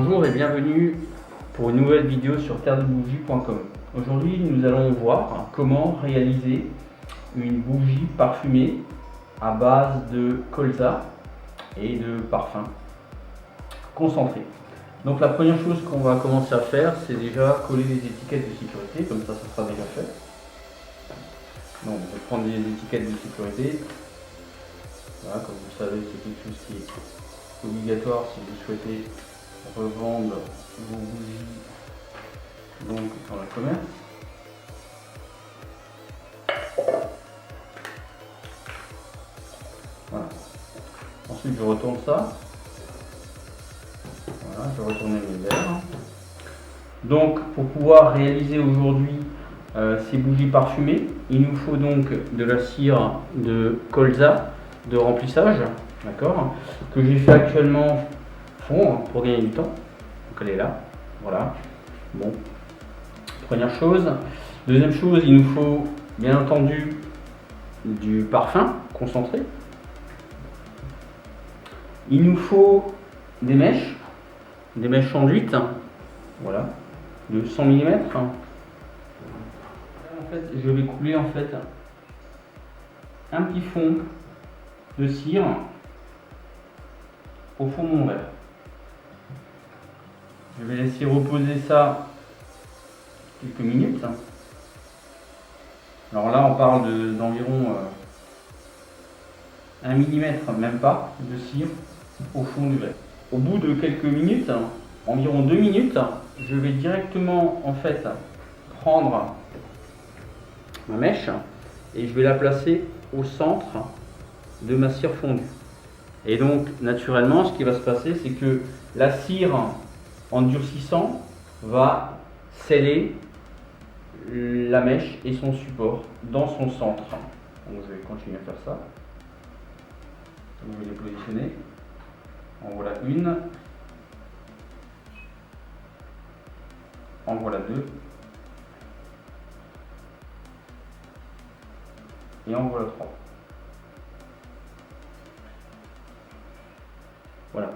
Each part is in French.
Bonjour et bienvenue pour une nouvelle vidéo sur terredebougies.com. Aujourd'hui, nous allons voir comment réaliser une bougie parfumée à base de colza et de parfum concentré. Donc la première chose qu'on va commencer à faire, c'est déjà coller les étiquettes de sécurité, comme ça sera déjà fait. Donc on va prendre les étiquettes de sécurité. Voilà, comme vous savez, c'est quelque chose qui est obligatoire si vous souhaitez revendre vos bougies donc dans le commerce. Voilà. Ensuite je retourne ça. Voilà, je vais retourner mes verres. Donc pour pouvoir réaliser aujourd'hui ces bougies parfumées, il nous faut donc de la cire de colza de remplissage, d'accord, que j'ai fait actuellement fondre pour gagner du temps. Donc elle est là, voilà. Bon, première chose. Deuxième chose, il nous faut bien entendu du parfum concentré. Il nous faut des mèches enduites, voilà, de 100 mm. En fait, je vais couler en fait un petit fond de cire au fond de mon verre. Je vais laisser reposer ça quelques minutes. Alors là, on parle d'environ 1 mm, même pas, de cire au fond du verre. Au bout de quelques minutes, environ 2 minutes, je vais directement en fait prendre ma mèche et je vais la placer au centre de ma cire fondue. Et donc naturellement, ce qui va se passer, c'est que la cire en durcissant va sceller la mèche et son support dans son centre. Donc je vais continuer à faire ça. Je vais les positionner. En voilà une. En voilà deux. Et en voilà trois. Voilà.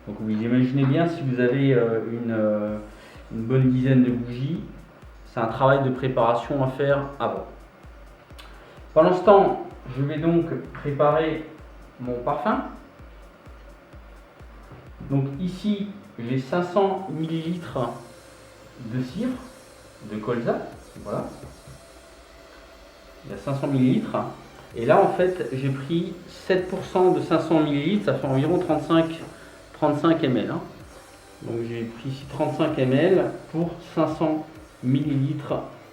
Donc vous imaginez bien, si vous avez une bonne dizaine de bougies, c'est un travail de préparation à faire avant. Pendant ce temps, je vais donc préparer mon parfum. Donc ici, j'ai 500 ml de cire de colza. Voilà. Il y a 500 ml. Et là, en fait, j'ai pris 7% de 500 ml, ça fait environ 35 ml. Donc j'ai pris ici 35 ml pour 500 ml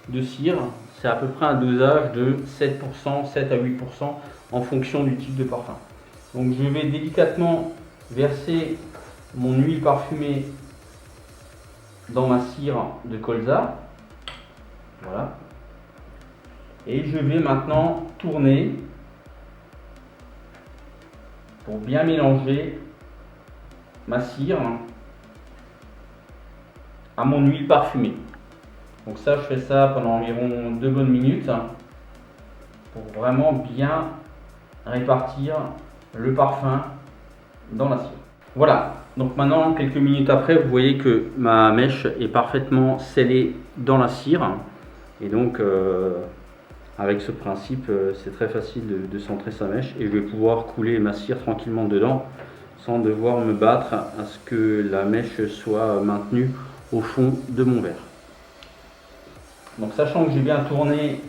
de cire. C'est à peu près un dosage de 7%, 7 à 8% en fonction du type de parfum. Donc je vais délicatement verser mon huile parfumée dans ma cire de colza. Voilà. Et je vais maintenant tourner pour bien mélanger ma cire à mon huile parfumée. Donc ça, je fais ça pendant environ 2 bonnes minutes pour vraiment bien répartir le parfum dans la cire. Voilà, donc maintenant, quelques minutes après, vous voyez que ma mèche est parfaitement scellée dans la cire. Et donc, avec ce principe, c'est très facile de centrer sa mèche et je vais pouvoir couler ma cire tranquillement dedans sans devoir me battre à ce que la mèche soit maintenue au fond de mon verre. Donc sachant que j'ai bien tourné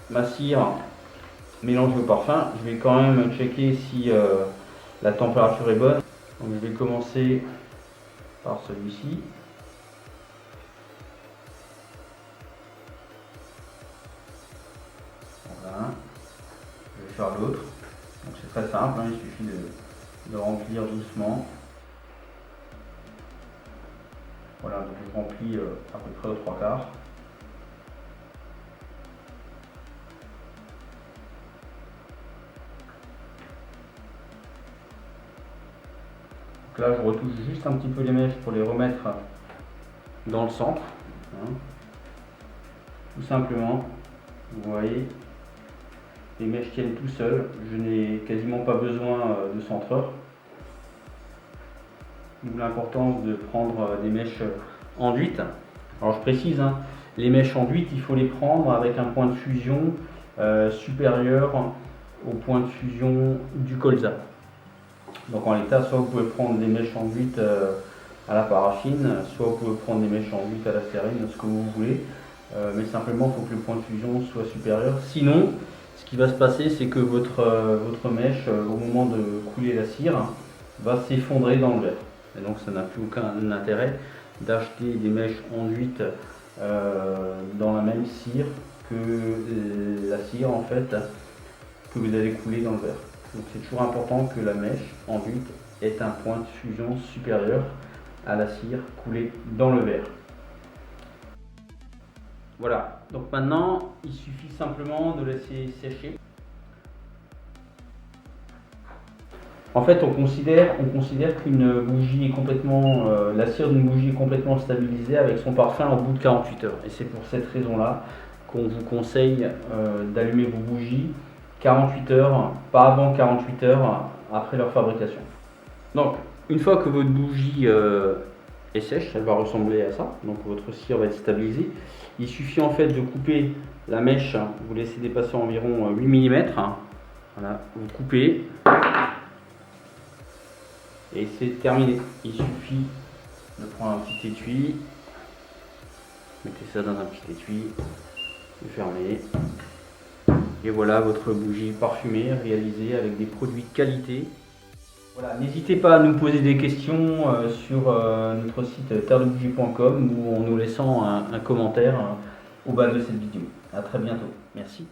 ma cire mélangée au parfum, je vais quand même checker si la température est bonne. Donc je vais commencer par celui-ci. Voilà. Je vais faire l'autre. Donc c'est très simple, il suffit de remplir doucement. Voilà, donc je remplis à peu près aux 3/4. Donc là, je retouche juste un petit peu les mèches pour les remettre dans le centre. Tout simplement, vous voyez, les mèches tiennent tout seuls. Je n'ai quasiment pas besoin de centreur. d'où l'importance de prendre des mèches enduites. Alors je précise, hein, les mèches enduites, il faut les prendre avec un point de fusion supérieur au point de fusion du colza. Donc en l'état, soit vous pouvez prendre des mèches enduites à la paraffine, soit vous pouvez prendre des mèches enduites à la stérine, ce que vous voulez. Mais simplement, il faut que le point de fusion soit supérieur. Sinon, ce qui va se passer, c'est que votre mèche, au moment de couler la cire, va s'effondrer dans le verre. Et donc ça n'a plus aucun intérêt d'acheter des mèches enduites dans la même cire que la cire en fait que vous allez couler dans le verre. Donc c'est toujours important que la mèche enduite ait un point de fusion supérieur à la cire coulée dans le verre. Voilà, donc maintenant il suffit simplement de laisser sécher. En fait, on considère qu'une bougie est complètement, la cire d'une bougie est complètement stabilisée avec son parfum au bout de 48 heures. Et c'est pour cette raison-là qu'on vous conseille d'allumer vos bougies 48 heures, pas avant 48 heures après leur fabrication. Donc, une fois que votre bougie est sèche, elle va ressembler à ça. Donc, votre cire va être stabilisée. Il suffit en fait de couper la mèche, vous laissez dépasser environ 8 mm. Voilà, vous coupez. Et c'est terminé. Il suffit de prendre un petit étui, mettez ça dans un petit étui, le fermez. Et voilà votre bougie parfumée réalisée avec des produits de qualité. Voilà, n'hésitez pas à nous poser des questions sur notre site terredebougie.com ou en nous laissant un commentaire au bas de cette vidéo. A très bientôt. Merci.